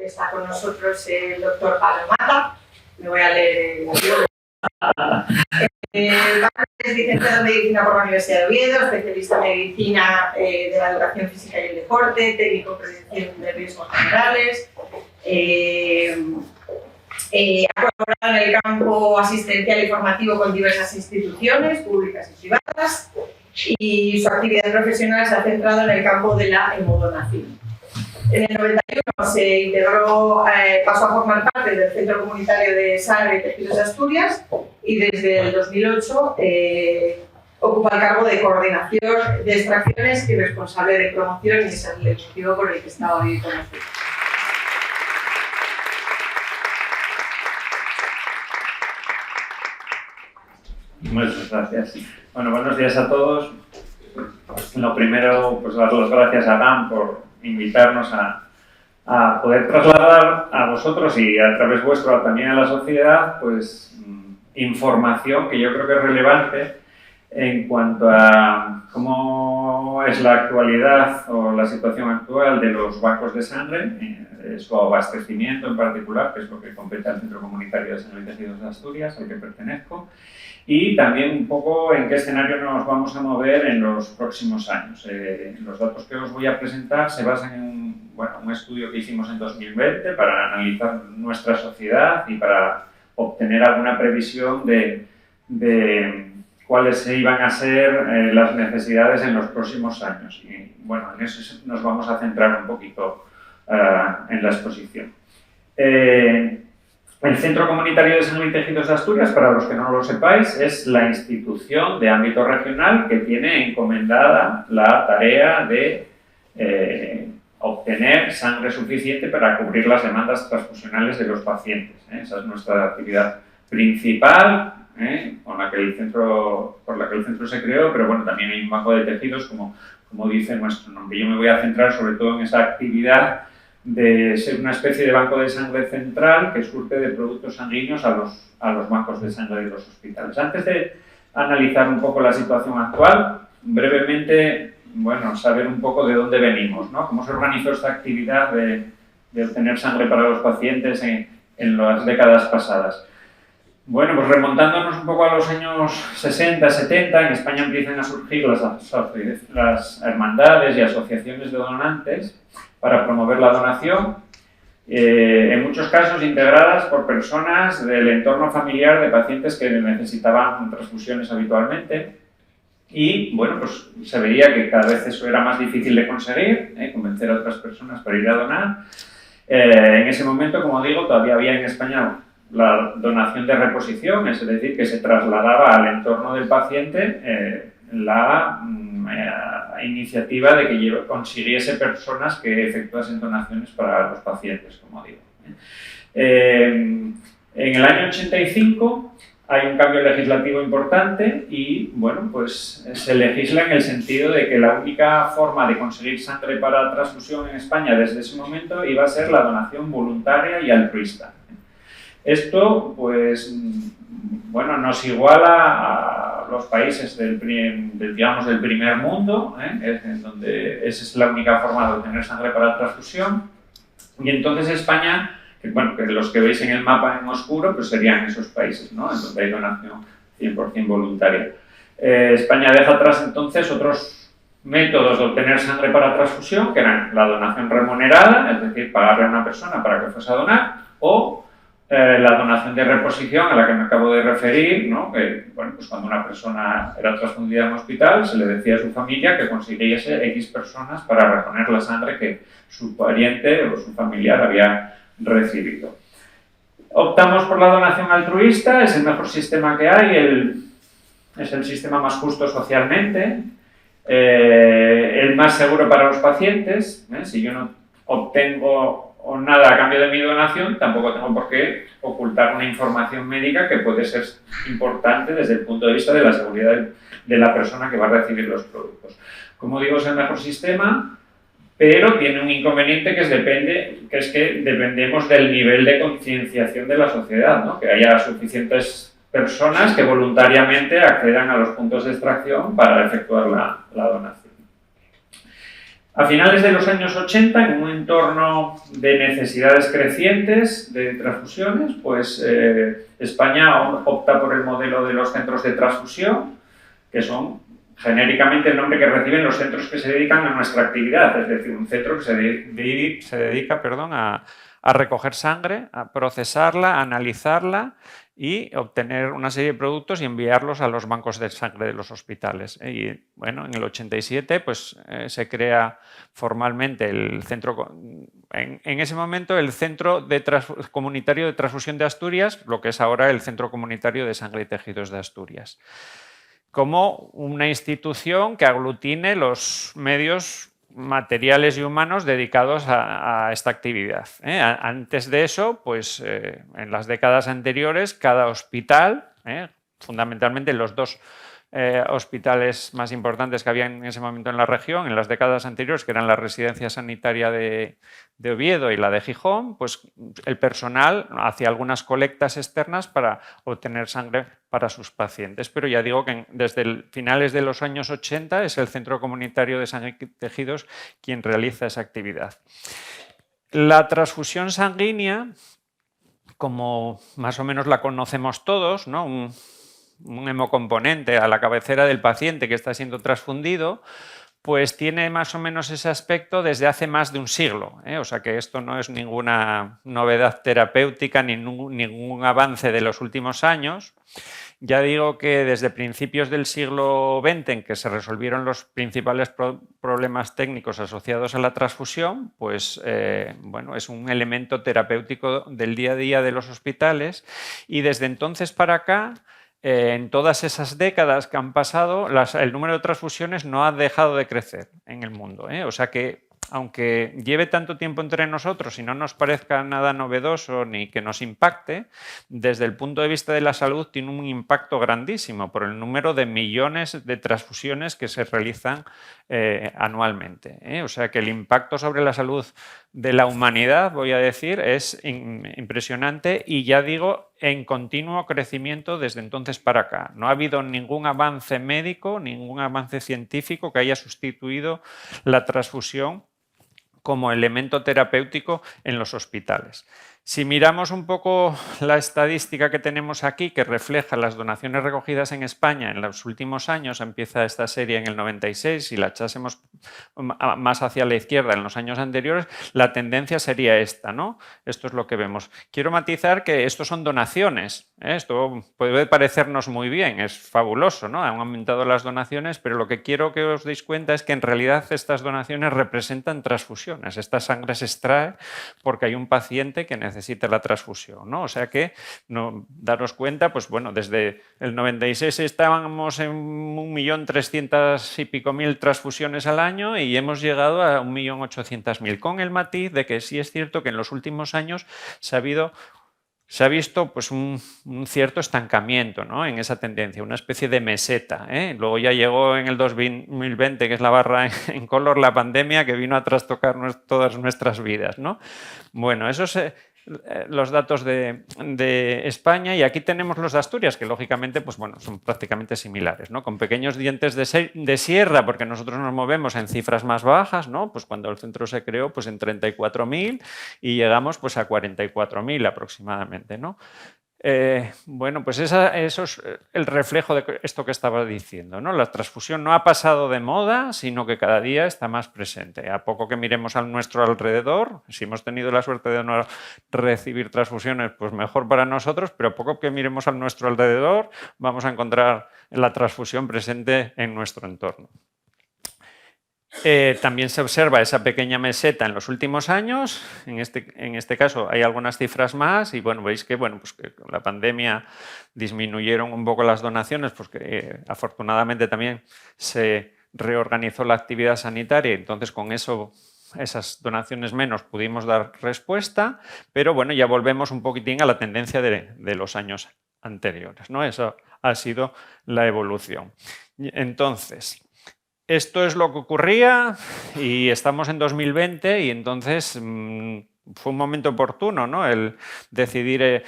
está con nosotros el doctor Pablo Mata. Me voy a leer el libro. Es licenciado en Medicina por la Universidad de Oviedo, especialista en Medicina de la Educación Física y el Deporte, técnico en prevención de riesgos generales. Ha colaborado en el campo asistencial y formativo con diversas instituciones públicas y privadas, y su actividad profesional se ha centrado en el campo de la hemodonación. En el 91 se integró, pasó a formar parte del Centro Comunitario de Sangre y Tejidos de Asturias, y desde el 2008 ocupa el cargo de coordinación de extracciones y responsable de promoción, y es el motivo por el que está hoy con nosotros. Muchas gracias. Bueno, buenos días a todos. Lo primero, pues dar las gracias a Dan por invitarnos a poder trasladar a vosotros y a través vuestro también a la sociedad, pues información que yo creo que es relevante en cuanto a cómo es la actualidad o la situación actual de los bancos de sangre, su abastecimiento en particular, que es lo que compete al Centro Comunitario de Sangre y Tejidos de Asturias, al que pertenezco, y también un poco en qué escenario nos vamos a mover en los próximos años. Los datos que os voy a presentar se basan en un estudio que hicimos en 2020 para analizar nuestra sociedad y para obtener alguna previsión de cuáles iban a ser las necesidades en los próximos años. Y bueno, en eso nos vamos a centrar un poquito en la exposición. El Centro Comunitario de Sangre y Tejidos de Asturias, para los que no lo sepáis, es la institución de ámbito regional que tiene encomendada la tarea de obtener sangre suficiente para cubrir las demandas transfusionales de los pacientes. Esa es nuestra actividad principal, por la que el centro se creó, pero bueno, también hay un banco de tejidos, como dice nuestro nombre. Yo me voy a centrar sobre todo en esa actividad de ser una especie de banco de sangre central que surte de productos sanguíneos a los bancos de sangre de los hospitales. Antes de analizar un poco la situación actual, brevemente, saber un poco de dónde venimos, ¿no? Cómo se organizó esta actividad de obtener sangre para los pacientes en las décadas pasadas. Bueno, pues remontándonos un poco a los años 60, 70, en España empiezan a surgir las hermandades y asociaciones de donantes para promover la donación, en muchos casos integradas por personas del entorno familiar de pacientes que necesitaban transfusiones habitualmente. Y bueno, pues se veía que cada vez eso era más difícil de conseguir, convencer a otras personas para ir a donar. En ese momento, como digo, todavía había en España la donación de reposición, es decir, que se trasladaba al entorno del paciente la iniciativa de que consiguiese personas que efectuasen donaciones para los pacientes, como digo. En el año 85 hay un cambio legislativo importante y, bueno, pues se legisla en el sentido de que la única forma de conseguir sangre para transfusión en España desde ese momento iba a ser la donación voluntaria y altruista. Esto, pues, nos iguala a los países del primer mundo, en donde esa es la única forma de obtener sangre para la transfusión. Y entonces España, que los que veis en el mapa en oscuro, pues serían esos países, ¿no? En donde hay donación 100% voluntaria. España deja atrás entonces otros métodos de obtener sangre para transfusión, que eran la donación remunerada, es decir, pagarle a una persona para que fuese a donar, o la donación de reposición a la que me acabo de referir, ¿no? Que, pues cuando una persona era transfundida en un hospital, se le decía a su familia que consiguiese X personas para reponer la sangre que su pariente o su familiar había recibido. Optamos por la donación altruista, es el mejor sistema que hay, es el sistema más justo socialmente, el más seguro para los pacientes. Si yo no obtengo nada a cambio de mi donación, tampoco tengo por qué ocultar una información médica que puede ser importante desde el punto de vista de la seguridad de la persona que va a recibir los productos. Como digo, es el mejor sistema, pero tiene un inconveniente que es que dependemos del nivel de concienciación de la sociedad, ¿no? Que haya suficientes personas que voluntariamente accedan a los puntos de extracción para efectuar la donación. A finales de los años 80, en un entorno de necesidades crecientes de transfusiones, pues España opta por el modelo de los centros de transfusión, que son genéricamente el nombre que reciben los centros que se dedican a nuestra actividad, es decir, un centro que se dedica a recoger sangre, a procesarla, a analizarla y obtener una serie de productos y enviarlos a los bancos de sangre de los hospitales. Y bueno, en el 87 pues, se crea formalmente el centro, en ese momento el Centro Comunitario de Transfusión de Asturias, lo que es ahora el Centro Comunitario de Sangre y Tejidos de Asturias, como una institución que aglutine los medios materiales y humanos dedicados a esta actividad. Antes de eso, pues en las décadas anteriores, cada hospital, fundamentalmente los dos hospitales más importantes que había en ese momento en la región, en las décadas anteriores, que eran la residencia sanitaria de Oviedo y la de Gijón, pues el personal hacía algunas colectas externas para obtener sangre para sus pacientes. Pero ya digo que desde finales de los años 80 es el Centro Comunitario de Sangre y Tejidos quien realiza esa actividad. La transfusión sanguínea, como más o menos la conocemos todos, ¿no? Un hemocomponente a la cabecera del paciente que está siendo transfundido, pues tiene más o menos ese aspecto desde hace más de un siglo. O sea que esto no es ninguna novedad terapéutica ni ningún avance de los últimos años. Ya digo que desde principios del siglo XX, en que se resolvieron los principales problemas técnicos asociados a la transfusión, pues bueno, es un elemento terapéutico del día a día de los hospitales y desde entonces para acá, en todas esas décadas que han pasado, el número de transfusiones no ha dejado de crecer en el mundo. O sea que, aunque lleve tanto tiempo entre nosotros y no nos parezca nada novedoso ni que nos impacte, desde el punto de vista de la salud tiene un impacto grandísimo por el número de millones de transfusiones que se realizan anualmente. O sea que el impacto sobre la salud de la humanidad, voy a decir, es impresionante y ya digo, en continuo crecimiento desde entonces para acá. No ha habido ningún avance médico, ningún avance científico que haya sustituido la transfusión como elemento terapéutico en los hospitales. Si miramos un poco la estadística que tenemos aquí, que refleja las donaciones recogidas en España en los últimos años, empieza esta serie en el 96, si la echásemos más hacia la izquierda en los años anteriores, la tendencia sería esta, ¿no? Esto es lo que vemos. Quiero matizar que esto son donaciones, esto puede parecernos muy bien, es fabuloso, ¿no? Han aumentado las donaciones, pero lo que quiero que os deis cuenta es que en realidad estas donaciones representan transfusiones. Esta sangre se extrae porque hay un paciente que necesita la transfusión, ¿no? O sea que, daros cuenta, pues bueno, desde el 96 estábamos en 1.300.000 y pico transfusiones al año y hemos llegado a 1.800.000, con el matiz de que sí es cierto que en los últimos años se ha visto pues, un cierto estancamiento, ¿no? En esa tendencia, una especie de meseta. Luego ya llegó en el 2020, que es la barra en color, la pandemia, que vino a trastocar todas nuestras vidas, ¿no? Bueno, esos los datos de España, y aquí tenemos los de Asturias, que lógicamente pues, bueno, son prácticamente similares, ¿no? Con pequeños dientes de sierra, porque nosotros nos movemos en cifras más bajas, ¿no? Pues cuando el centro se creó pues, en 34.000 y llegamos pues, a 44.000 aproximadamente, ¿no? Bueno, pues eso es el reflejo de esto que estaba diciendo, ¿no? La transfusión no ha pasado de moda, sino que cada día está más presente. A poco que miremos a nuestro alrededor, si hemos tenido la suerte de no recibir transfusiones, pues mejor para nosotros, pero a poco que miremos a nuestro alrededor, vamos a encontrar la transfusión presente en nuestro entorno. También se observa esa pequeña meseta en los últimos años. En este caso hay algunas cifras más y bueno, veis que, pues que con la pandemia disminuyeron un poco las donaciones porque afortunadamente también se reorganizó la actividad sanitaria y entonces con esas donaciones menos pudimos dar respuesta, pero bueno, ya volvemos un poquitín a la tendencia de los años anteriores, ¿no? Eso ha sido la evolución. Entonces, esto es lo que ocurría y estamos en 2020 y entonces fue un momento oportuno, ¿no? El decidir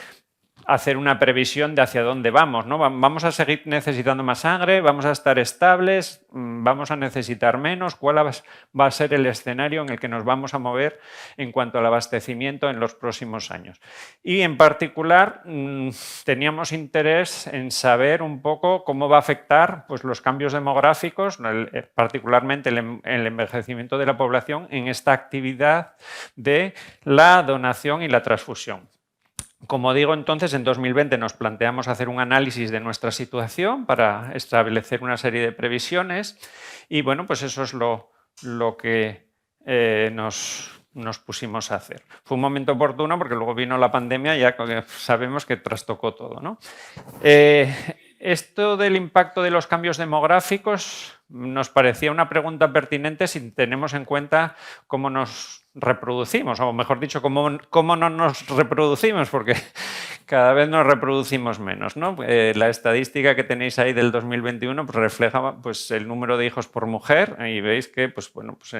hacer una previsión de hacia dónde vamos, ¿no? ¿Vamos a seguir necesitando más sangre? ¿Vamos a estar estables? ¿Vamos a necesitar menos? ¿Cuál va a ser el escenario en el que nos vamos a mover en cuanto al abastecimiento en los próximos años? Y en particular teníamos interés en saber un poco cómo va a afectar pues, los cambios demográficos, particularmente el envejecimiento de la población en esta actividad de la donación y la transfusión. Como digo, entonces, en 2020 nos planteamos hacer un análisis de nuestra situación para establecer una serie de previsiones y, bueno, pues eso es lo que nos pusimos a hacer. Fue un momento oportuno porque luego vino la pandemia y ya sabemos que trastocó todo, ¿no? Esto del impacto de los cambios demográficos nos parecía una pregunta pertinente si tenemos en cuenta cómo nos reproducimos, o mejor dicho, cómo no nos reproducimos, porque cada vez nos reproducimos menos, ¿no? La estadística que tenéis ahí del 2021 pues, refleja pues, el número de hijos por mujer y veis que pues, bueno, pues,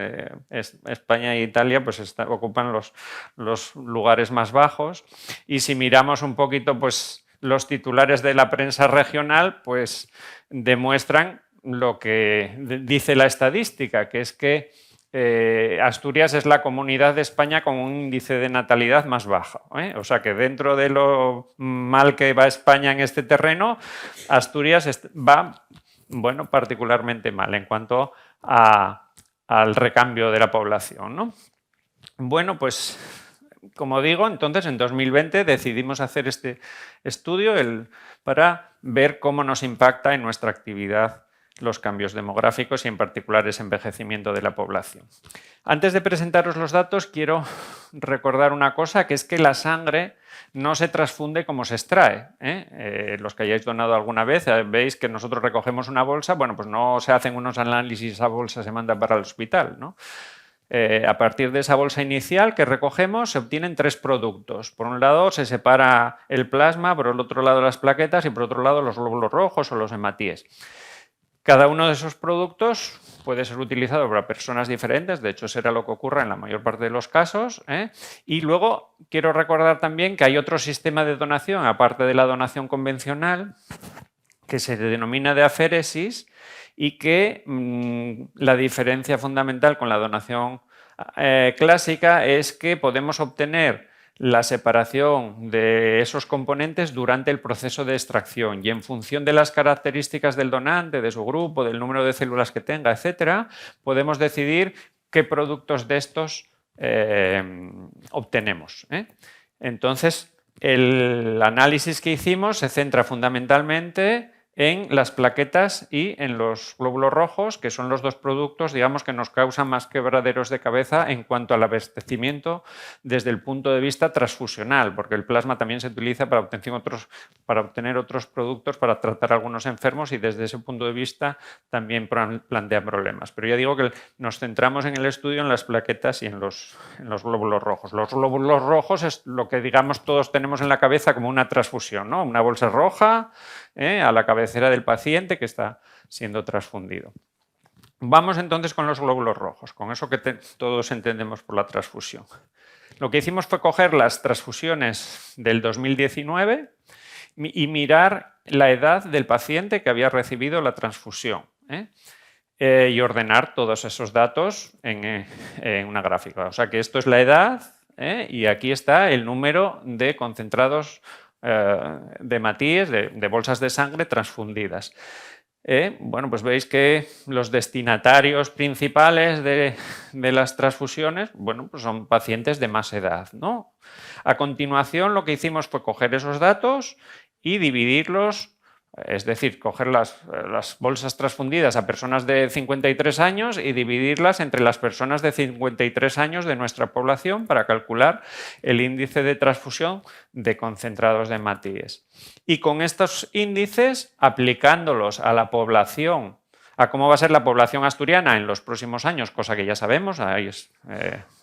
España e Italia pues, ocupan los lugares más bajos y si miramos un poquito pues, los titulares de la prensa regional pues, demuestran lo que dice la estadística, que es que Asturias es la comunidad de España con un índice de natalidad más bajo. O sea que dentro de lo mal que va España en este terreno, Asturias va bueno, particularmente mal en cuanto al recambio de la población, ¿no? Bueno, pues como digo, entonces en 2020 decidimos hacer este estudio para ver cómo nos impacta en nuestra actividad los cambios demográficos y en particular ese envejecimiento de la población. Antes de presentaros los datos quiero recordar una cosa, que es que la sangre no se transfunde como se extrae. Los que hayáis donado alguna vez veis que nosotros recogemos una bolsa, bueno, pues no se hacen unos análisis, esa bolsa se manda para el hospital, ¿no? A partir de esa bolsa inicial que recogemos se obtienen 3 productos. Por un lado se separa el plasma, por el otro lado las plaquetas y por otro lado los glóbulos rojos o los hematíes. Cada uno de esos productos puede ser utilizado para personas diferentes, de hecho será lo que ocurra en la mayor parte de los casos. Y luego quiero recordar también que hay otro sistema de donación, aparte de la donación convencional, que se denomina de aféresis y que la diferencia fundamental con la donación clásica es que podemos obtener la separación de esos componentes durante el proceso de extracción y en función de las características del donante, de su grupo, del número de células que tenga, etcétera, podemos decidir qué productos de estos obtenemos. Entonces, el análisis que hicimos se centra fundamentalmente en las plaquetas y en los glóbulos rojos, que son los 2 productos, digamos, que nos causan más quebraderos de cabeza en cuanto al abastecimiento desde el punto de vista transfusional, porque el plasma también se utiliza para obtener otros productos, para tratar a algunos enfermos y desde ese punto de vista también plantea problemas. Pero ya digo que nos centramos en el estudio en las plaquetas y en los glóbulos rojos. Los glóbulos rojos es lo que, digamos, todos tenemos en la cabeza como una transfusión, ¿no? Una bolsa roja a la cabecera del paciente que está siendo transfundido. Vamos entonces con los glóbulos rojos, con eso que todos entendemos por la transfusión. Lo que hicimos fue coger las transfusiones del 2019 y mirar la edad del paciente que había recibido la transfusión y ordenar todos esos datos en una gráfica. O sea que esto es la edad y aquí está el número de concentrados de hematíes, de bolsas de sangre transfundidas. Bueno, pues veis que los destinatarios principales de las transfusiones, bueno, pues son pacientes de más edad, ¿no? A continuación, lo que hicimos fue coger esos datos y dividirlos, es decir, coger las bolsas transfundidas a personas de 53 años y dividirlas entre las personas de 53 años de nuestra población para calcular el índice de transfusión de concentrados de hematíes. Y con estos índices, aplicándolos a la población, a cómo va a ser la población asturiana en los próximos años, cosa que ya sabemos, hay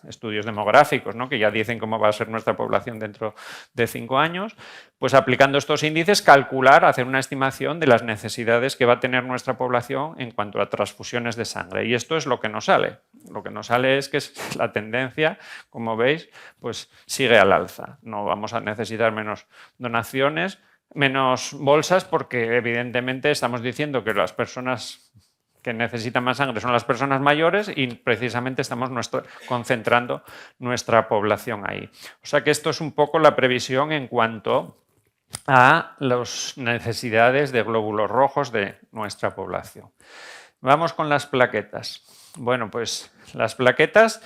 estudios demográficos, ¿no?, que ya dicen cómo va a ser nuestra población dentro de 5 años, pues aplicando estos índices, calcular, hacer una estimación de las necesidades que va a tener nuestra población en cuanto a transfusiones de sangre. Y esto es lo que nos sale. lo que nos sale es que la tendencia, como veis, pues sigue al alza. No vamos a necesitar menos donaciones, menos bolsas, porque evidentemente estamos diciendo que las personas que necesitan más sangre son las personas mayores y precisamente estamos concentrando nuestra población ahí. O sea que esto es un poco la previsión en cuanto a las necesidades de glóbulos rojos de nuestra población. Vamos con las plaquetas. Bueno, pues las plaquetas,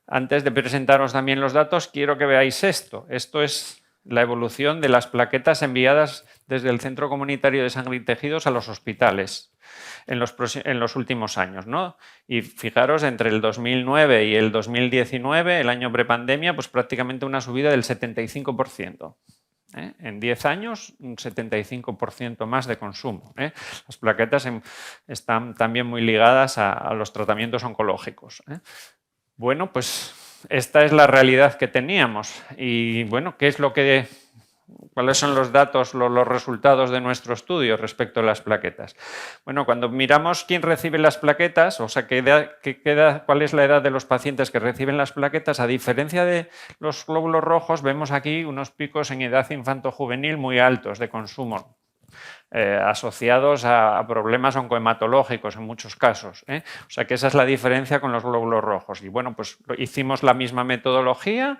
antes de presentaros también los datos, quiero que veáis esto. Esto es la evolución de las plaquetas enviadas desde el Centro Comunitario de Sangre y Tejidos a los hospitales en los últimos años, ¿no? Y fijaros, entre el 2009 y el 2019, el año prepandemia, pues prácticamente una subida del 75%. En 10 años, un 75% más de consumo. Las plaquetas están también muy ligadas a los tratamientos oncológicos. Bueno, pues esta es la realidad que teníamos. Y bueno, ¿cuáles son los datos, los resultados de nuestro estudio respecto a las plaquetas? Bueno, cuando miramos quién recibe las plaquetas, o sea, cuál es la edad de los pacientes que reciben las plaquetas, a diferencia de los glóbulos rojos, vemos aquí unos picos en edad infanto-juvenil muy altos de consumo, asociados a problemas oncohematológicos en muchos casos. O sea que esa es la diferencia con los glóbulos rojos. Y bueno, pues hicimos la misma metodología,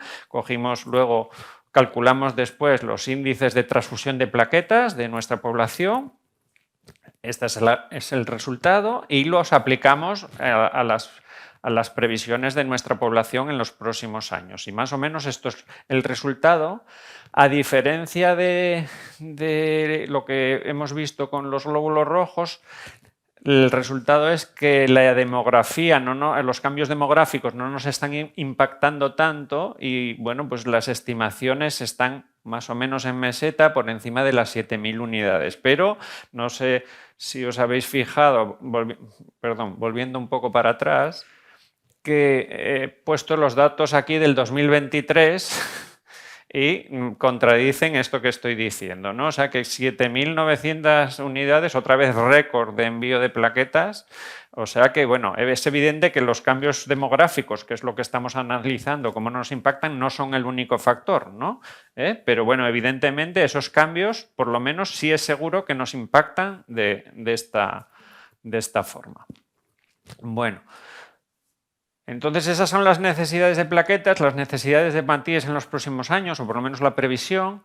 calculamos después los índices de transfusión de plaquetas de nuestra población. Este es el resultado y los aplicamos a las previsiones de nuestra población en los próximos años. Y más o menos esto es el resultado. A diferencia de lo que hemos visto con los glóbulos rojos, el resultado es que la demografía, los cambios demográficos no nos están impactando tanto y bueno, pues las estimaciones están más o menos en meseta por encima de las 7.000 unidades. Pero no sé si os habéis fijado, volviendo un poco para atrás, que he puesto los datos aquí del 2023 y contradicen esto que estoy diciendo, ¿no? O sea que 7.900 unidades, otra vez récord de envío de plaquetas. O sea que, bueno, es evidente que los cambios demográficos, que es lo que estamos analizando, cómo nos impactan, no son el único factor, ¿no? Pero bueno, evidentemente esos cambios, por lo menos sí es seguro que nos impactan de esta forma. Bueno. Entonces esas son las necesidades de plaquetas, las necesidades de hepatíes en los próximos años, o por lo menos la previsión,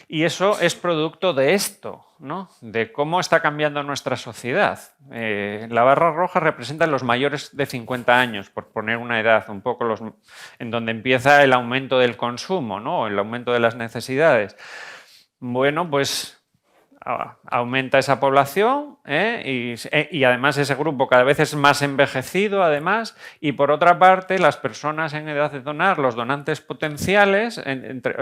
y eso es producto de esto, ¿no? De cómo está cambiando nuestra sociedad. La barra roja representa los mayores de 50 años, por poner una edad, un poco en donde empieza el aumento del consumo, ¿no? El aumento de las necesidades. Bueno, pues aumenta esa población y además ese grupo cada vez es más envejecido además, y por otra parte las personas en edad de donar, los donantes potenciales,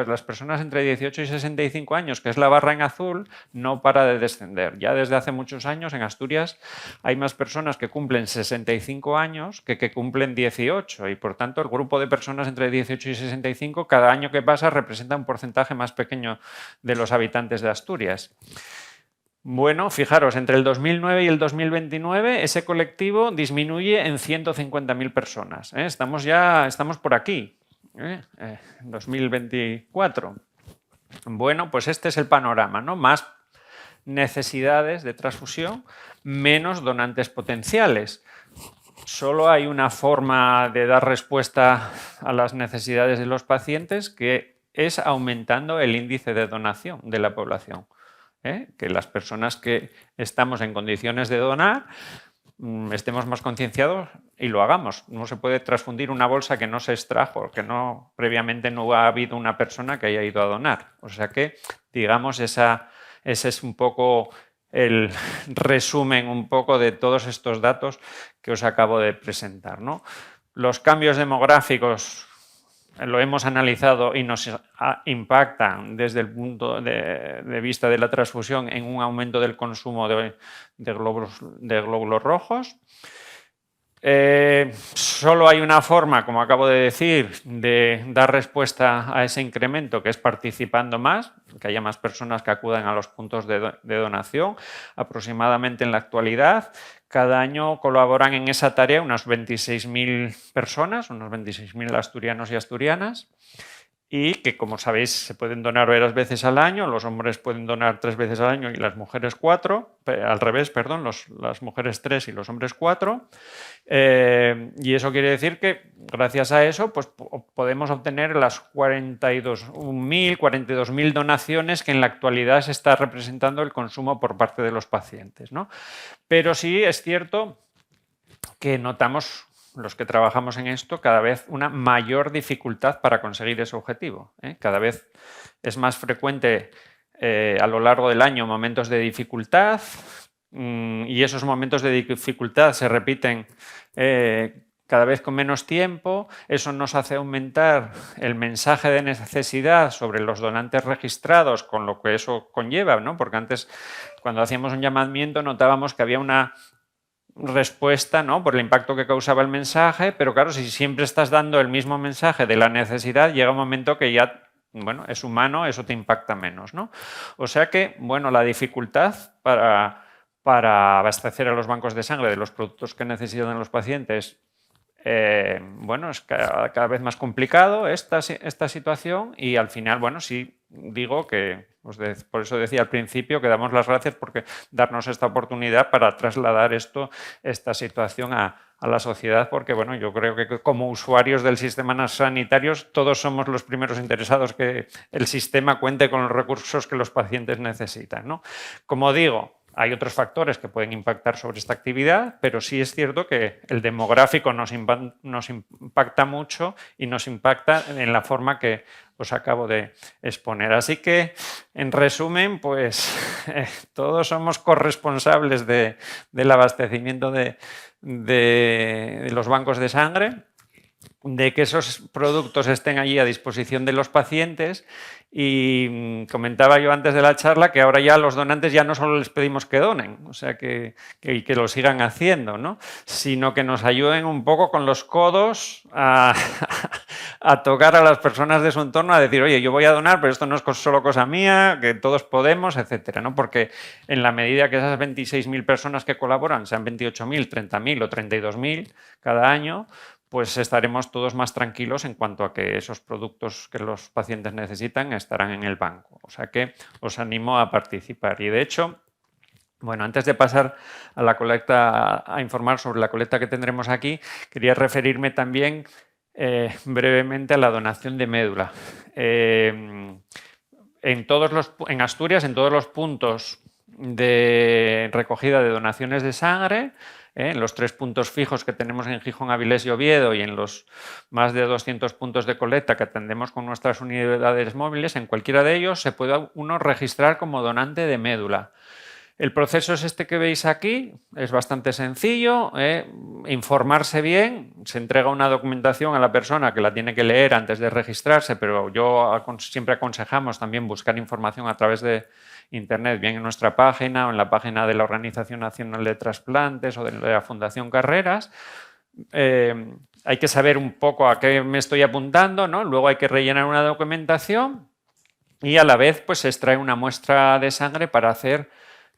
las personas entre 18 y 65 años, que es la barra en azul, no para de descender. Ya desde hace muchos años en Asturias hay más personas que cumplen 65 años que cumplen 18 y por tanto el grupo de personas entre 18 y 65 cada año que pasa representa un porcentaje más pequeño de los habitantes de Asturias. Bueno, fijaros, entre el 2009 y el 2029 ese colectivo disminuye en 150.000 personas. Estamos por aquí, 2024. Bueno, pues este es el panorama, ¿no? Más necesidades de transfusión, menos donantes potenciales. Solo hay una forma de dar respuesta a las necesidades de los pacientes, que es aumentando el índice de donación de la población. Que las personas que estamos en condiciones de donar estemos más concienciados y lo hagamos. No se puede transfundir una bolsa que no se extrajo, que previamente no ha habido una persona que haya ido a donar. O sea que, digamos, ese es un poco el resumen un poco de todos estos datos que os acabo de presentar, ¿no? Los cambios demográficos lo hemos analizado y nos impactan desde el punto de vista de la transfusión en un aumento del consumo de glóbulos rojos. Solo hay una forma, como acabo de decir, de dar respuesta a ese incremento, que es participando más, que haya más personas que acudan a los puntos de donación. Aproximadamente en la actualidad, cada año colaboran en esa tarea unas 26.000 personas, unos 26.000 asturianos y asturianas, y que, como sabéis, se pueden donar varias veces al año. Los hombres pueden donar 3 veces al año y las mujeres 4, al revés, perdón, las mujeres 3 y los hombres 4. Y eso quiere decir que gracias a eso pues, podemos obtener las 42.000 donaciones que en la actualidad se está representando el consumo por parte de los pacientes, ¿no? Pero sí es cierto que notamos, los que trabajamos en esto, cada vez una mayor dificultad para conseguir ese objetivo, ¿eh? Cada vez es más frecuente a lo largo del año momentos de dificultad, y esos momentos de dificultad se repiten cada vez con menos tiempo. Eso nos hace aumentar el mensaje de necesidad sobre los donantes registrados, con lo que eso conlleva, ¿no? Porque antes, cuando hacíamos un llamamiento, notábamos que había una respuesta, ¿no?, por el impacto que causaba el mensaje, pero claro, si siempre estás dando el mismo mensaje de la necesidad, llega un momento que ya, bueno, es humano, eso te impacta menos, ¿no? O sea que, bueno, la dificultad para abastecer a los bancos de sangre de los productos que necesitan los pacientes, bueno, es cada vez más complicado esta situación, y al final, bueno, sí digo que, por eso decía al principio que damos las gracias porque darnos esta oportunidad para trasladar esta situación a la sociedad, porque bueno, yo creo que como usuarios del sistema sanitario todos somos los primeros interesados que el sistema cuente con los recursos que los pacientes necesitan, ¿no? Como digo, hay otros factores que pueden impactar sobre esta actividad, pero sí es cierto que el demográfico nos impacta mucho y nos impacta en la forma que os acabo de exponer. Así que, en resumen, pues todos somos corresponsables del abastecimiento de los bancos de sangre, de que esos productos estén allí a disposición de los pacientes. Y comentaba yo antes de la charla que ahora ya los donantes ya no solo les pedimos que donen, o sea, que lo sigan haciendo, ¿no?, sino que nos ayuden un poco con los codos a tocar a las personas de su entorno, a decir, oye, yo voy a donar, pero esto no es solo cosa mía, que todos podemos, etcétera, ¿no? Porque en la medida que esas 26.000 personas que colaboran, sean 28.000, 30.000 o 32.000 cada año, pues estaremos todos más tranquilos en cuanto a que esos productos que los pacientes necesitan estarán en el banco. O sea que os animo a participar. Y de hecho, bueno, antes de pasar a la colecta, a informar sobre la colecta que tendremos aquí, quería referirme también brevemente a la donación de médula. En Asturias, en todos los puntos de recogida de donaciones de sangre, en los 3 puntos fijos que tenemos en Gijón, Avilés y Oviedo, y en los más de 200 puntos de colecta que atendemos con nuestras unidades móviles, en cualquiera de ellos se puede uno registrar como donante de médula. El proceso es este que veis aquí, es bastante sencillo, informarse bien, se entrega una documentación a la persona que la tiene que leer antes de registrarse, pero siempre aconsejamos también buscar información a través de Internet, bien en nuestra página o en la página de la Organización Nacional de Trasplantes o de la Fundación Carreras. Hay que saber un poco a qué me estoy apuntando, ¿no? Luego hay que rellenar una documentación y a la vez pues, se extrae una muestra de sangre para hacer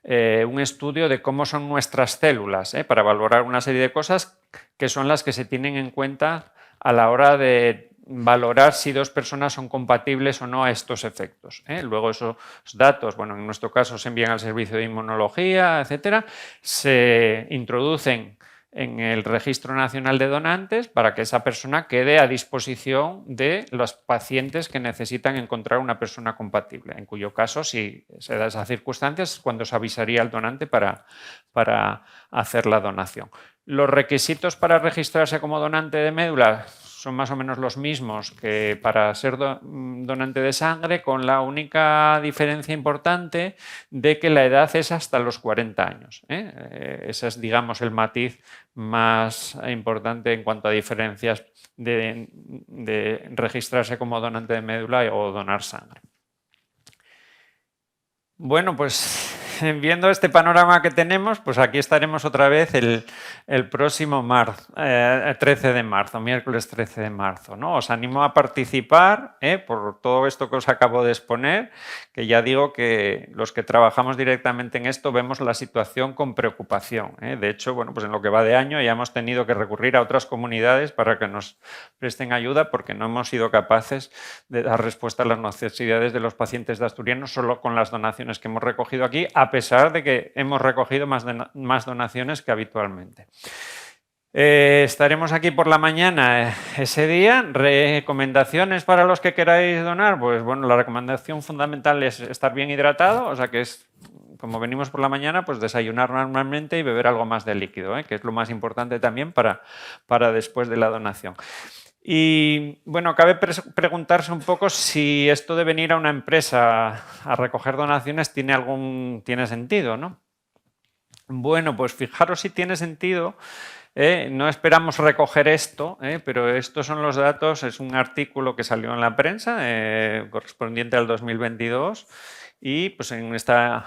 un estudio de cómo son nuestras células, para valorar una serie de cosas que son las que se tienen en cuenta a la hora de valorar si 2 personas son compatibles o no a estos efectos. Luego esos datos, bueno, en nuestro caso se envían al servicio de inmunología, etcétera, se introducen en el Registro Nacional de Donantes para que esa persona quede a disposición de los pacientes que necesitan encontrar una persona compatible, en cuyo caso, si se da esas circunstancias, es cuando se avisaría al donante para hacer la donación. Los requisitos para registrarse como donante de médula son más o menos los mismos que para ser donante de sangre, con la única diferencia importante de que la edad es hasta los 40 años. Ese es, digamos, el matiz más importante en cuanto a diferencias de registrarse como donante de médula o donar sangre. Bueno, pues viendo este panorama que tenemos, pues aquí estaremos otra vez el próximo 13 de marzo, miércoles 13 de marzo, ¿no? Os animo a participar por todo esto que os acabo de exponer, que ya digo que los que trabajamos directamente en esto vemos la situación con preocupación. De hecho, bueno, pues en lo que va de año ya hemos tenido que recurrir a otras comunidades para que nos presten ayuda porque no hemos sido capaces de dar respuesta a las necesidades de los pacientes de asturianos solo con las donaciones que hemos recogido aquí, a pesar de que hemos recogido más donaciones que habitualmente. Estaremos aquí por la mañana ese día. ¿Recomendaciones para los que queráis donar? Pues bueno, la recomendación fundamental es estar bien hidratado, o sea que es, como venimos por la mañana, pues desayunar normalmente y beber algo más de líquido, que es lo más importante también para después de la donación. Y bueno, cabe preguntarse un poco si esto de venir a una empresa a recoger donaciones tiene sentido, ¿no? Bueno, pues fijaros si tiene sentido. No esperamos recoger esto, pero estos son los datos, es un artículo que salió en la prensa correspondiente al 2022 y pues en esta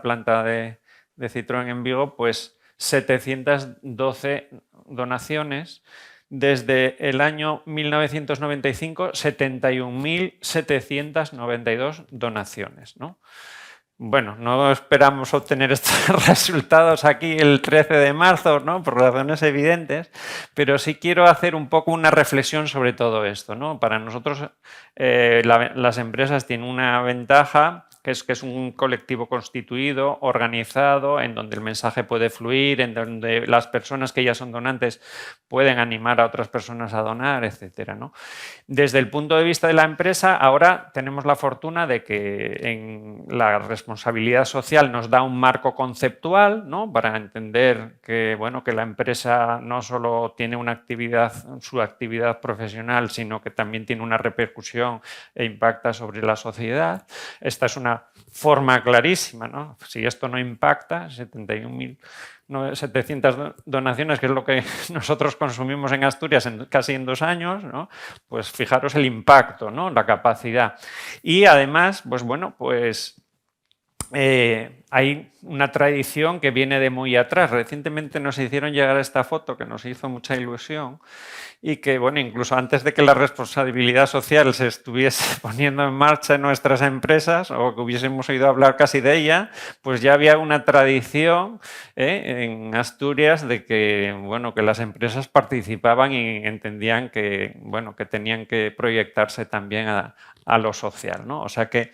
planta de Citroën en Vigo, pues 712 donaciones. Desde el año 1995, 71.792 donaciones, ¿no? Bueno, no esperamos obtener estos resultados aquí el 13 de marzo, ¿no? Por razones evidentes, pero sí quiero hacer un poco una reflexión sobre todo esto, ¿no? Para nosotros las empresas tienen una ventaja, que es un colectivo constituido, organizado, en donde el mensaje puede fluir, en donde las personas que ya son donantes pueden animar a otras personas a donar, etcétera, ¿no? Desde el punto de vista de la empresa, ahora tenemos la fortuna de que en la responsabilidad social nos da un marco conceptual, ¿no? Para entender que, bueno, que la empresa no solo tiene su actividad profesional, sino que también tiene una repercusión e impacta sobre la sociedad. Esta es una forma clarísima, ¿no? Si esto no impacta, 71.700 donaciones, que es lo que nosotros consumimos en Asturias casi en 2 años, ¿no? Pues fijaros el impacto, ¿no? La capacidad. Y además, pues bueno, pues hay una tradición que viene de muy atrás. Recientemente nos hicieron llegar esta foto que nos hizo mucha ilusión y que, bueno, incluso antes de que la responsabilidad social se estuviese poniendo en marcha en nuestras empresas o que hubiésemos oído hablar casi de ella, pues ya había una tradición en Asturias de que, bueno, que las empresas participaban y entendían que, bueno, que tenían que proyectarse también a lo social, ¿no? O sea que,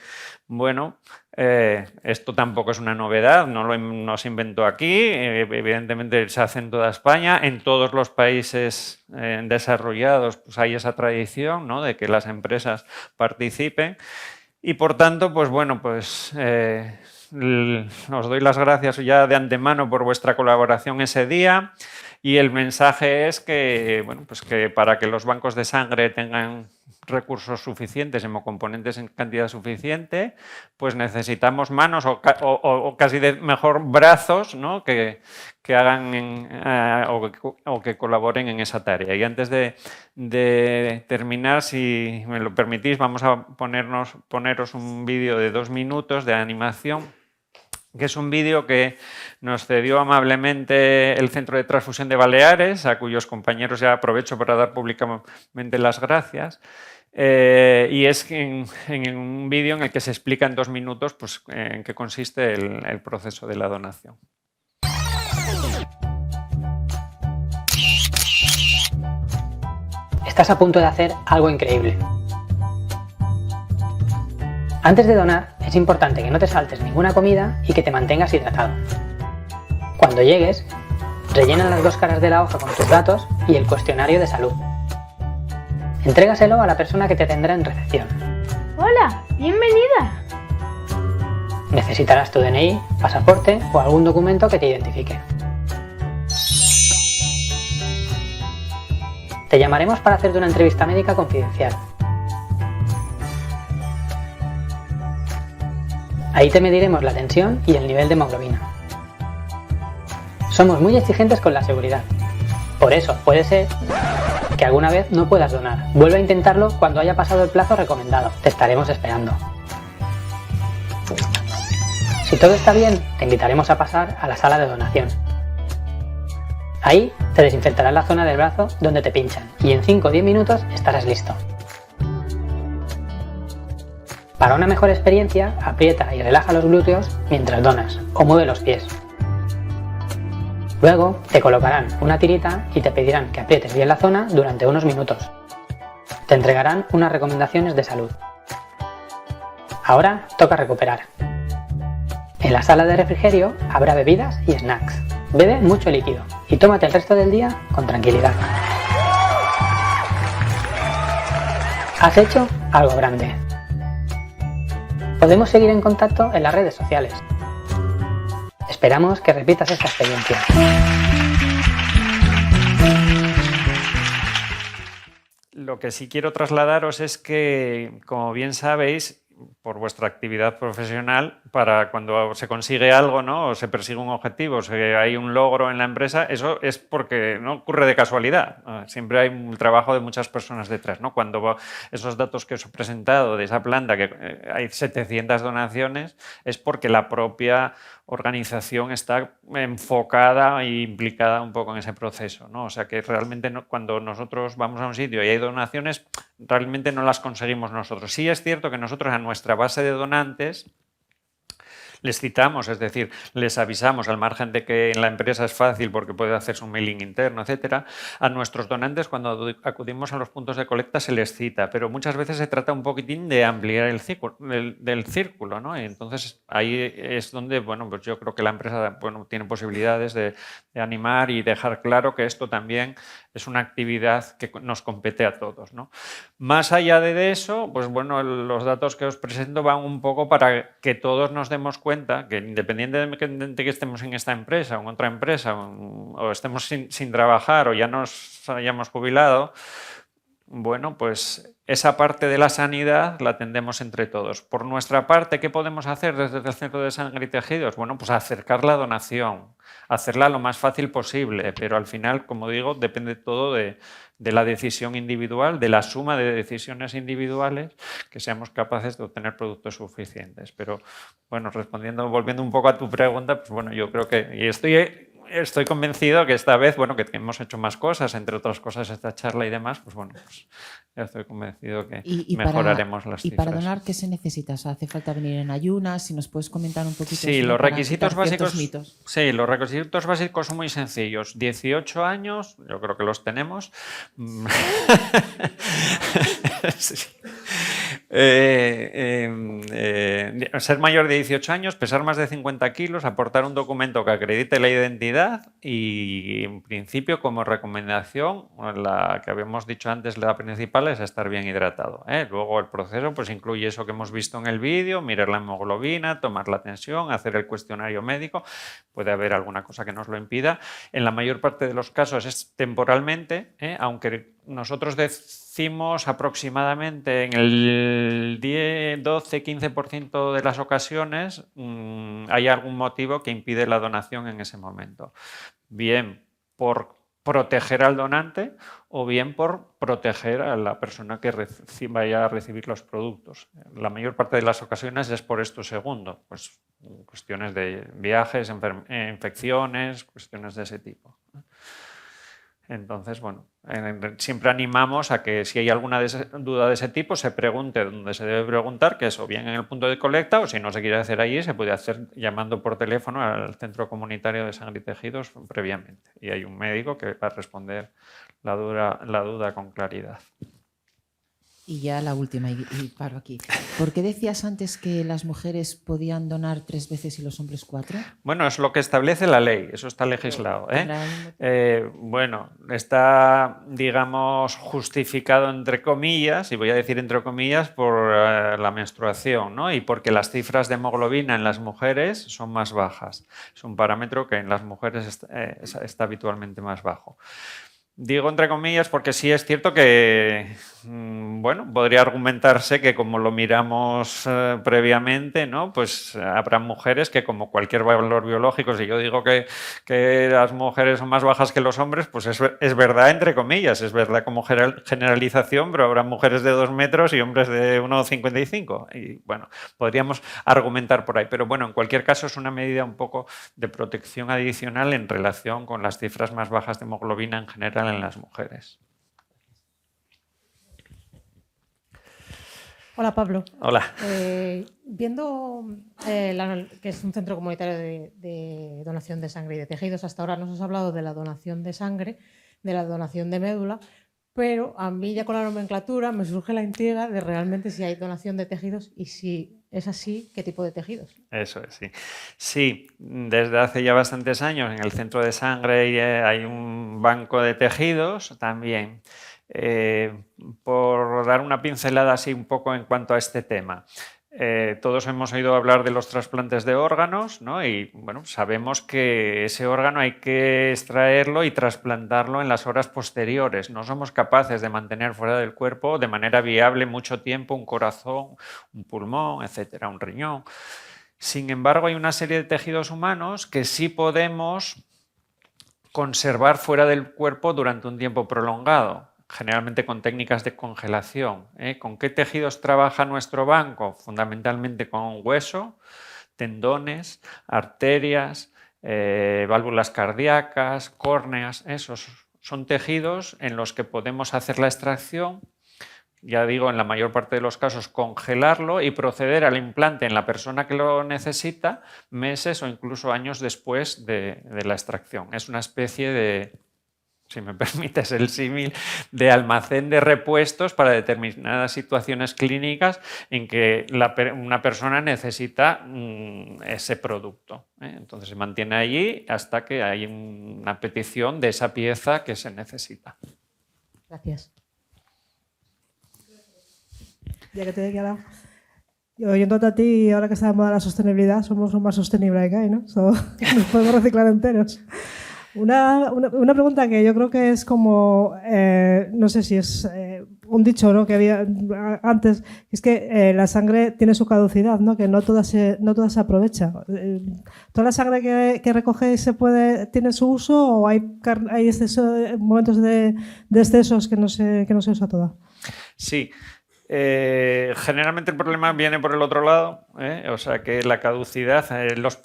bueno, esto tampoco es una novedad, no se inventó aquí, evidentemente se hace en toda España, en todos los países desarrollados pues hay esa tradición, ¿no? De que las empresas participen y por tanto, pues bueno, pues os doy las gracias ya de antemano por vuestra colaboración ese día y el mensaje es que, bueno, pues que para que los bancos de sangre tengan recursos suficientes, hemocomponentes en cantidad suficiente, pues necesitamos manos o casi mejor brazos, ¿no? que hagan o que colaboren en esa tarea. Y antes de terminar, si me lo permitís, vamos a poneros un vídeo de 2 minutos de animación, que es un vídeo que nos cedió amablemente el Centro de Transfusión de Baleares, a cuyos compañeros ya aprovecho para dar públicamente las gracias. Y es en un vídeo en el que se explica en 2 minutos pues, en qué consiste el proceso de la donación. Estás a punto de hacer algo increíble. Antes de donar, es importante que no te saltes ninguna comida y que te mantengas hidratado. Cuando llegues, rellena las 2 caras de la hoja con tus datos y el cuestionario de salud. Entrégaselo a la persona que te tendrá en recepción. Hola, bienvenida. Necesitarás tu DNI, pasaporte o algún documento que te identifique. Te llamaremos para hacerte una entrevista médica confidencial. Ahí te mediremos la tensión y el nivel de hemoglobina. Somos muy exigentes con la seguridad. Por eso puede ser que alguna vez no puedas donar. Vuelve a intentarlo cuando haya pasado el plazo recomendado. Te estaremos esperando. Si todo está bien, te invitaremos a pasar a la sala de donación. Ahí te desinfectarán la zona del brazo donde te pinchan y en 5 o 10 minutos estarás listo. Para una mejor experiencia, aprieta y relaja los glúteos mientras donas o mueve los pies. Luego te colocarán una tirita y te pedirán que aprietes bien la zona durante unos minutos. Te entregarán unas recomendaciones de salud. Ahora toca recuperar. En la sala de refrigerio habrá bebidas y snacks. Bebe mucho líquido y tómate el resto del día con tranquilidad. Has hecho algo grande. Podemos seguir en contacto en las redes sociales. Esperamos que repitas esta experiencia. Lo que sí quiero trasladaros es que, como bien sabéis, por vuestra actividad profesional, para cuando se consigue algo, ¿no? O se persigue un objetivo, o hay un logro en la empresa, eso es porque no ocurre de casualidad. Siempre hay un trabajo de muchas personas detrás, ¿no? Cuando esos datos que os he presentado de esa planta, que hay 700 donaciones, es porque la propia organización está enfocada e implicada un poco en ese proceso, ¿no? O sea que realmente cuando nosotros vamos a un sitio y hay donaciones, realmente no las conseguimos nosotros. Sí es cierto que nosotros a nuestra base de donantes les citamos, es decir, les avisamos, al margen de que en la empresa es fácil porque puede hacerse un mailing interno, etcétera. A nuestros donantes, cuando acudimos a los puntos de colecta, se les cita, pero muchas veces se trata un poquitín de ampliar el círculo, del círculo, ¿no? Y entonces ahí es donde, bueno, pues yo creo que la empresa, bueno, tiene posibilidades de animar y dejar claro que esto también es una actividad que nos compete a todos, ¿no? Más allá de eso, pues bueno, los datos que os presento van un poco para que todos nos demos cuenta que independientemente de que estemos en esta empresa o en otra empresa o estemos sin trabajar o ya nos hayamos jubilado, bueno, pues esa parte de la sanidad la atendemos entre todos. Por nuestra parte, ¿qué podemos hacer desde el Centro de Sangre y Tejidos? Bueno, pues acercar la donación, hacerla lo más fácil posible, pero al final, como digo, depende todo de la decisión individual, de la suma de decisiones individuales, que seamos capaces de obtener productos suficientes. Pero, bueno, volviendo un poco a tu pregunta, pues bueno, yo creo que, y estoy convencido que esta vez, bueno, que hemos hecho más cosas, entre otras cosas esta charla y demás, pues bueno, pues ya estoy convencido que mejoraremos las cifras. ¿Y para donar qué se necesita? O sea, ¿hace falta venir en ayunas? Si nos puedes comentar un poquito. Sí, los requisitos básicos. Sí, los requisitos básicos son muy sencillos. 18 años, yo creo que los tenemos. Sí. Ser mayor de 18 años, pesar más de 50 kilos, aportar un documento que acredite la identidad y, en principio, como recomendación, la que habíamos dicho antes, la principal es estar bien hidratado, ¿eh? Luego el proceso pues incluye eso que hemos visto en el vídeo, mirar la hemoglobina, tomar la tensión, hacer el cuestionario médico. Puede haber alguna cosa que nos lo impida. En la mayor parte de los casos es temporalmente, aunque nosotros decimos aproximadamente en el 10, 12, 15% de las ocasiones hay algún motivo que impide la donación en ese momento. Bien por proteger al donante o bien por proteger a la persona que vaya a recibir los productos. La mayor parte de las ocasiones es por esto segundo, pues cuestiones de viajes, infecciones, cuestiones de ese tipo. Entonces, bueno, siempre animamos a que si hay alguna duda de ese tipo se pregunte donde se debe preguntar, que es o bien en el punto de colecta o si no se quiere hacer allí se puede hacer llamando por teléfono al Centro Comunitario de Sangre y Tejidos previamente. Y hay un médico que va a responder la duda con claridad. Y ya la última, y paro aquí. ¿Por qué decías antes que las mujeres podían donar 3 veces y los hombres 4? Bueno, es lo que establece la ley, eso está legislado, ¿eh? Bueno, está, digamos, justificado entre comillas, y voy a decir entre comillas, por la menstruación, ¿no? Y porque las cifras de hemoglobina en las mujeres son más bajas. Es un parámetro que en las mujeres está habitualmente más bajo. Digo entre comillas porque sí es cierto que Bueno, podría argumentarse que como lo miramos previamente, ¿no? Pues habrá mujeres que, como cualquier valor biológico, si yo digo que las mujeres son más bajas que los hombres, pues es verdad entre comillas, es verdad como generalización, pero habrá mujeres de 2 metros y hombres de 1,55. Y bueno, podríamos argumentar por ahí. Pero bueno, en cualquier caso es una medida un poco de protección adicional en relación con las cifras más bajas de hemoglobina en general en las mujeres. Hola, Pablo. Hola. Viendo que es un centro comunitario de donación de sangre y de tejidos, hasta ahora nos has hablado de la donación de sangre, de la donación de médula, pero a mí ya con la nomenclatura me surge la intriga de realmente si hay donación de tejidos y si es así, ¿qué tipo de tejidos? Eso es, sí. Sí, desde hace ya bastantes años en el centro de sangre hay un banco de tejidos también. Por dar una pincelada así un poco en cuanto a este tema. Todos hemos oído hablar de los trasplantes de órganos, ¿no? Y bueno, sabemos que ese órgano hay que extraerlo y trasplantarlo en las horas posteriores. No somos capaces de mantener fuera del cuerpo de manera viable mucho tiempo un corazón, un pulmón, etcétera, un riñón. Sin embargo, hay una serie de tejidos humanos que sí podemos conservar fuera del cuerpo durante un tiempo prolongado, generalmente con técnicas de congelación. ¿Con qué tejidos trabaja nuestro banco? Fundamentalmente con hueso, tendones, arterias, válvulas cardíacas, córneas. Esos son tejidos en los que podemos hacer la extracción, ya digo, en la mayor parte de los casos congelarlo y proceder al implante en la persona que lo necesita meses o incluso años después de la extracción. Es una especie de, si me permites el símil, de almacén de repuestos para determinadas situaciones clínicas en que una persona necesita ese producto. Entonces se mantiene allí hasta que hay una petición de esa pieza que se necesita. Gracias. Ya que te he quedado. Oyéndote a ti, ahora que está de moda la sostenibilidad, somos lo más sostenible que hay, ¿no? Nos podemos reciclar enteros. Una pregunta que yo creo que es como, no sé si es un dicho, ¿no?, que había antes, es que la sangre tiene su caducidad, ¿no?, que no toda se aprovecha. ¿Toda la sangre que recogéis tiene su uso o hay momentos de excesos que no se usa toda? Sí. Generalmente el problema viene por el otro lado, o sea que la caducidad,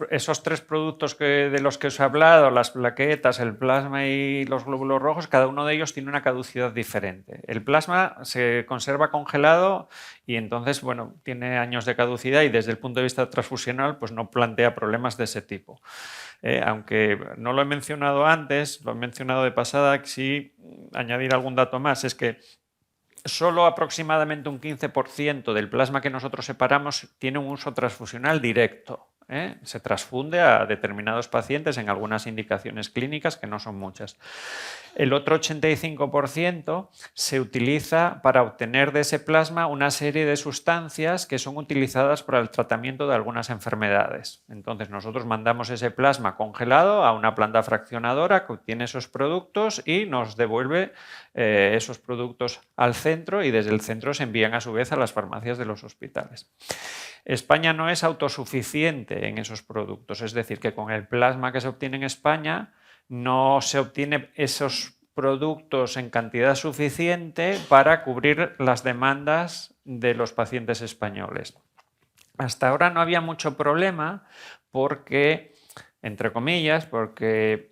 esos 3 productos de los que os he hablado, las plaquetas, el plasma y los glóbulos rojos, cada uno de ellos tiene una caducidad diferente. El plasma se conserva congelado y entonces, bueno, tiene años de caducidad y desde el punto de vista transfusional pues no plantea problemas de ese tipo. Aunque no lo he mencionado antes, lo he mencionado de pasada, sí añadir algún dato más, es que solo aproximadamente un 15% del plasma que nosotros separamos tiene un uso transfusional directo. Se transfunde a determinados pacientes en algunas indicaciones clínicas, que no son muchas. El otro 85% se utiliza para obtener de ese plasma una serie de sustancias que son utilizadas para el tratamiento de algunas enfermedades. Entonces nosotros mandamos ese plasma congelado a una planta fraccionadora que obtiene esos productos y nos devuelve esos productos al centro y desde el centro se envían a su vez a las farmacias de los hospitales. España no es autosuficiente en esos productos, es decir, que con el plasma que se obtiene en España no se obtiene esos productos en cantidad suficiente para cubrir las demandas de los pacientes españoles. Hasta ahora no había mucho problema porque, entre comillas, porque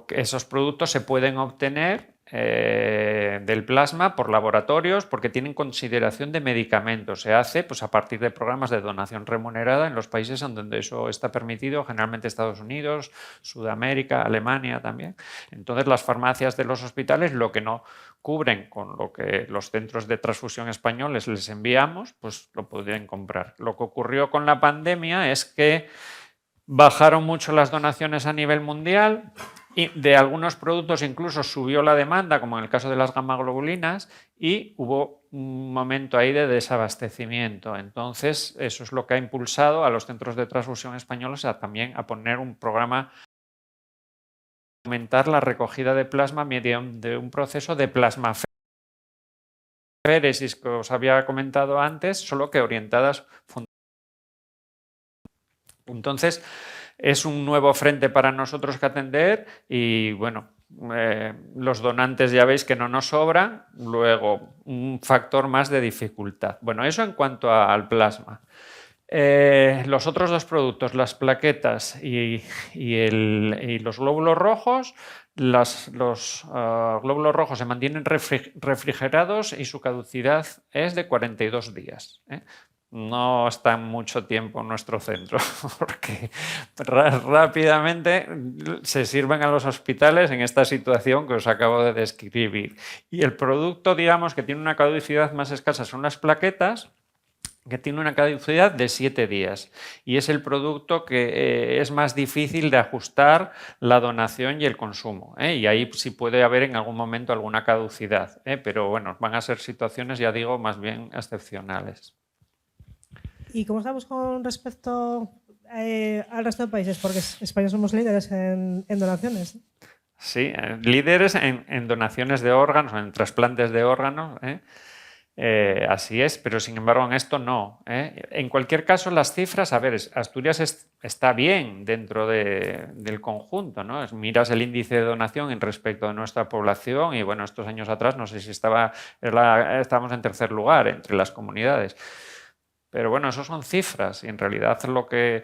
esos productos se pueden obtener del plasma por laboratorios porque tienen consideración de medicamentos. Se hace pues, a partir de programas de donación remunerada en los países en donde eso está permitido, generalmente Estados Unidos, Sudamérica, Alemania también. Entonces las farmacias de los hospitales lo que no cubren con lo que los centros de transfusión españoles les enviamos, pues lo podrían comprar. Lo que ocurrió con la pandemia es que bajaron mucho las donaciones a nivel mundial y de algunos productos incluso subió la demanda, como en el caso de las gamma-globulinas, y hubo un momento ahí de desabastecimiento. Entonces, eso es lo que ha impulsado a los centros de transfusión españoles también a poner un programa para aumentar la recogida de plasma mediante un proceso de plasma féresis que os había comentado antes, solo que orientadas. Entonces, es un nuevo frente para nosotros que atender y, bueno, los donantes ya veis que no nos sobran, luego un factor más de dificultad. Bueno, eso en cuanto al plasma. Los otros dos productos, las plaquetas y los glóbulos rojos, los glóbulos rojos se mantienen refrigerados y su caducidad es de 42 días. No está mucho tiempo en nuestro centro, porque rápidamente se sirven a los hospitales en esta situación que os acabo de describir. Y el producto, digamos, que tiene una caducidad más escasa son las plaquetas, que tiene una caducidad de 7 días. Y es el producto que es más difícil de ajustar la donación y el consumo. Y ahí sí puede haber en algún momento alguna caducidad. Pero bueno, van a ser situaciones, ya digo, más bien excepcionales. ¿Y cómo estamos con respecto al resto de países? Porque España somos líderes en donaciones. Sí, líderes en donaciones de órganos, en trasplantes de órganos. Así es, pero sin embargo en esto no. En cualquier caso, las cifras, a ver, Asturias está bien dentro del conjunto, ¿no? Miras el índice de donación en respecto de nuestra población y bueno, estos años atrás no sé si estábamos en tercer lugar entre las comunidades. Pero bueno, eso son cifras y en realidad lo que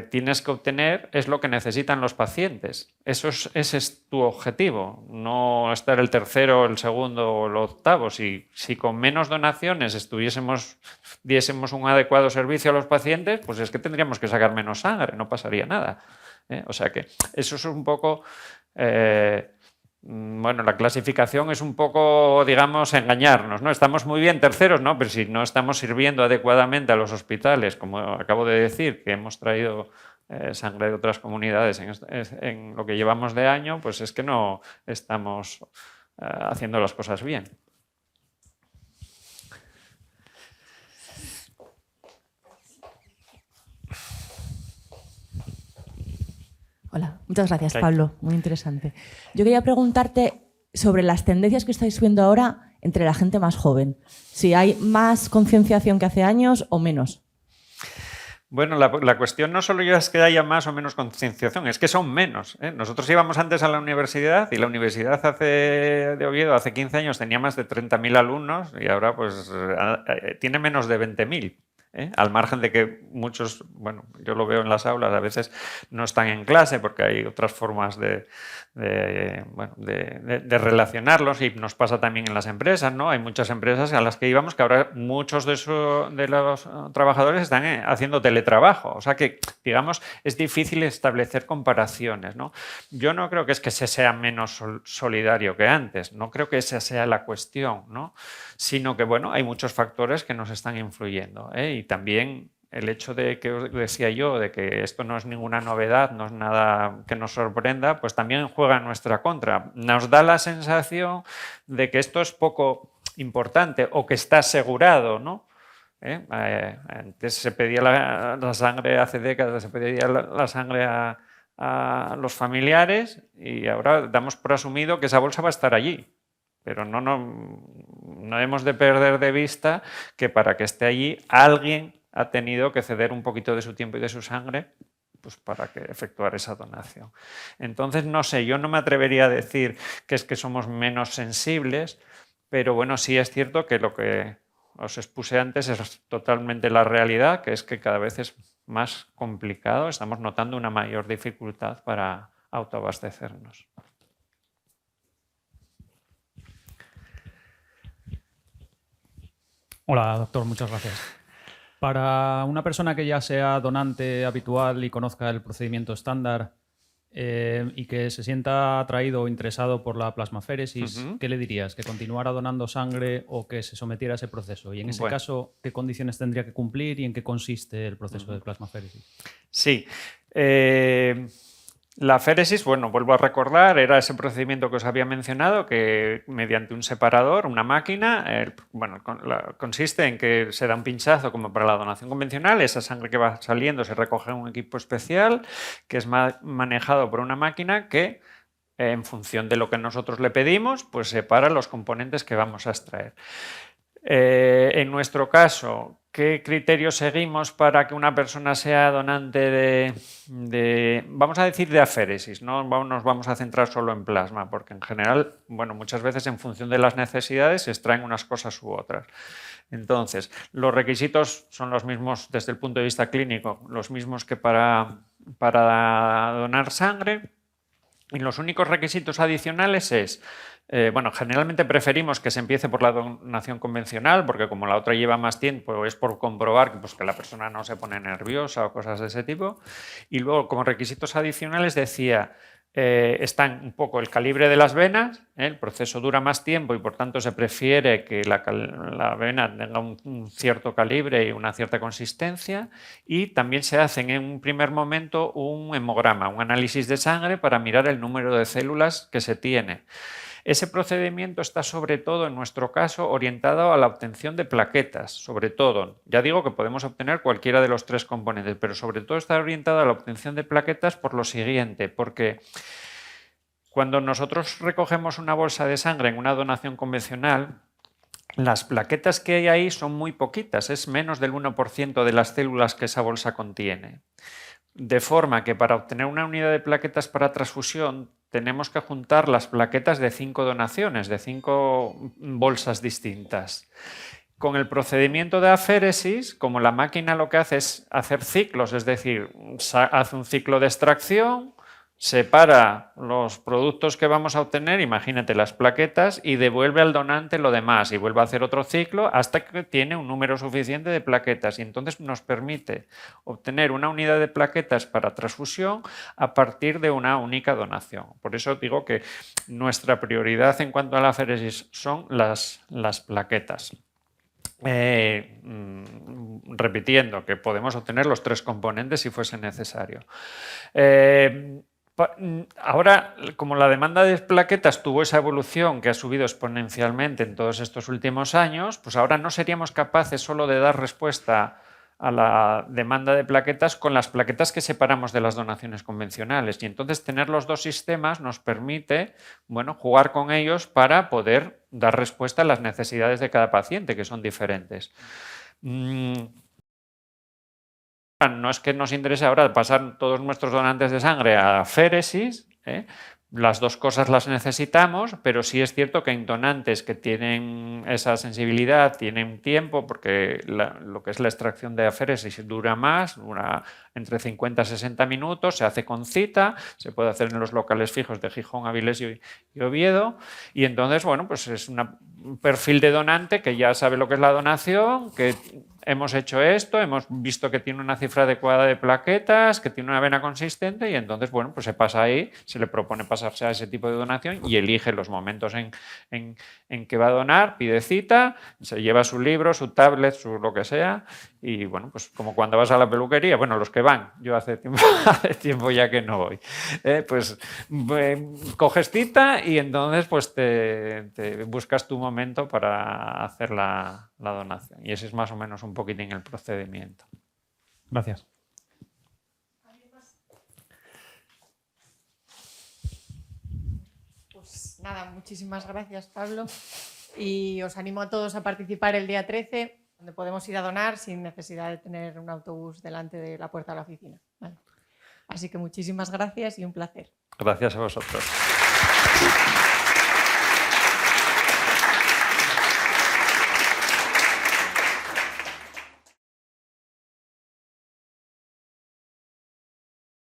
tienes que obtener es lo que necesitan los pacientes. Ese es tu objetivo, no estar el tercero, el segundo o el octavo. Si con menos donaciones diésemos un adecuado servicio a los pacientes, pues es que tendríamos que sacar menos sangre, no pasaría nada. O sea que eso es un poco... bueno, la clasificación es un poco, digamos, engañarnos, ¿no? Estamos muy bien terceros, ¿no? Pero si no estamos sirviendo adecuadamente a los hospitales, como acabo de decir, que hemos traído sangre de otras comunidades en lo que llevamos de año, pues es que no estamos haciendo las cosas bien. Hola, muchas gracias, Pablo. Muy interesante. Yo quería preguntarte sobre las tendencias que estáis viendo ahora entre la gente más joven. Si hay más concienciación que hace años o menos. Bueno, la cuestión no solo es que haya más o menos concienciación, es que son menos. Nosotros íbamos antes a la universidad y la universidad de Oviedo hace 15 años tenía más de 30.000 alumnos y ahora pues tiene menos de 20.000. Al margen de que muchos, bueno, yo lo veo en las aulas, a veces no están en clase porque hay otras formas de relacionarlos y nos pasa también en las empresas, ¿no? Hay muchas empresas a las que íbamos que ahora muchos de los trabajadores están haciendo teletrabajo, o sea que, digamos, es difícil establecer comparaciones, ¿no? Yo no creo que se sea menos solidario que antes, no creo que esa sea la cuestión, ¿no? Sino que, bueno, hay muchos factores que nos están influyendo, y también el hecho de que os decía yo, de que esto no es ninguna novedad, no es nada que nos sorprenda, pues también juega en nuestra contra. Nos da la sensación de que esto es poco importante o que está asegurado, ¿no? Antes se pedía la sangre, hace décadas se pedía la sangre a los familiares y ahora damos por asumido que esa bolsa va a estar allí. Pero no hemos de perder de vista que para que esté allí alguien ha tenido que ceder un poquito de su tiempo y de su sangre pues para efectuar esa donación. Entonces, no sé, yo no me atrevería a decir que es que somos menos sensibles, pero bueno, sí es cierto que lo que os expuse antes es totalmente la realidad, que es que cada vez es más complicado, estamos notando una mayor dificultad para autoabastecernos. Hola, doctor, muchas gracias. Para una persona que ya sea donante habitual y conozca el procedimiento estándar y que se sienta atraído o interesado por la plasmaféresis, ¿qué le dirías? ¿Que continuara donando sangre o que se sometiera a ese proceso? Y en ese caso, ¿qué condiciones tendría que cumplir y en qué consiste el proceso de plasmaféresis? Sí. La féresis, bueno, vuelvo a recordar, era ese procedimiento que os había mencionado que mediante un separador, una máquina, consiste en que se da un pinchazo como para la donación convencional, esa sangre que va saliendo se recoge en un equipo especial que es manejado por una máquina que en función de lo que nosotros le pedimos, pues separa los componentes que vamos a extraer. En nuestro caso, ¿qué criterios seguimos para que una persona sea donante vamos a decir, de aféresis? No nos vamos a centrar solo en plasma, porque en general, bueno, muchas veces en función de las necesidades se extraen unas cosas u otras. Entonces, los requisitos son los mismos desde el punto de vista clínico, los mismos que para donar sangre. Y los únicos requisitos adicionales es, bueno, generalmente preferimos que se empiece por la donación convencional, porque como la otra lleva más tiempo, es por comprobar que la persona no se pone nerviosa o cosas de ese tipo. Y luego, como requisitos adicionales, decía, están un poco el calibre de las venas, el proceso dura más tiempo y por tanto se prefiere que la vena tenga un cierto calibre y una cierta consistencia, y también se hace en un primer momento un hemograma, un análisis de sangre para mirar el número de células que se tiene. Ese procedimiento está sobre todo, en nuestro caso, orientado a la obtención de plaquetas, sobre todo. Ya digo que podemos obtener cualquiera de los tres componentes, pero sobre todo está orientado a la obtención de plaquetas por lo siguiente, porque cuando nosotros recogemos una bolsa de sangre en una donación convencional, las plaquetas que hay ahí son muy poquitas, es menos del 1% de las células que esa bolsa contiene. De forma que para obtener una unidad de plaquetas para transfusión tenemos que juntar las plaquetas de 5 donaciones, de 5 bolsas distintas. Con el procedimiento de aféresis, como la máquina lo que hace es hacer ciclos, es decir, hace un ciclo de extracción, separa los productos que vamos a obtener, imagínate las plaquetas, y devuelve al donante lo demás y vuelve a hacer otro ciclo hasta que tiene un número suficiente de plaquetas, y entonces nos permite obtener una unidad de plaquetas para transfusión a partir de una única donación. Por eso digo que nuestra prioridad en cuanto a la aféresis son las plaquetas. Repitiendo que podemos obtener los tres componentes si fuese necesario. Ahora, como la demanda de plaquetas tuvo esa evolución que ha subido exponencialmente en todos estos últimos años, pues ahora no seríamos capaces solo de dar respuesta a la demanda de plaquetas con las plaquetas que separamos de las donaciones convencionales. Y entonces tener los dos sistemas nos permite, bueno, jugar con ellos para poder dar respuesta a las necesidades de cada paciente, que son diferentes. No es que nos interese ahora pasar todos nuestros donantes de sangre a aféresis, las dos cosas las necesitamos, pero sí es cierto que hay donantes que tienen esa sensibilidad, tienen tiempo, porque lo que es la extracción de aféresis dura más, dura entre 50 y 60 minutos, se hace con cita, se puede hacer en los locales fijos de Gijón, Avilés y Oviedo, y entonces, bueno, pues es un perfil de donante que ya sabe lo que es la donación, que hemos hecho esto, hemos visto que tiene una cifra adecuada de plaquetas, que tiene una vena consistente, y entonces, bueno, pues se pasa ahí, se le propone pasarse a ese tipo de donación y elige los momentos en que va a donar, pide cita, se lleva su libro, su tablet, su lo que sea, y bueno, pues como cuando vas a la peluquería, bueno, los que van, yo hace tiempo ya que no voy, pues coges cita y entonces pues te buscas tu momento para hacer la donación, y ese es más o menos un poquitín el procedimiento. Gracias. Pues nada, muchísimas gracias, Pablo, y os animo a todos a participar el día 13, donde podemos ir a donar sin necesidad de tener un autobús delante de la puerta de la oficina. Vale. Así que muchísimas gracias y un placer. Gracias a vosotros.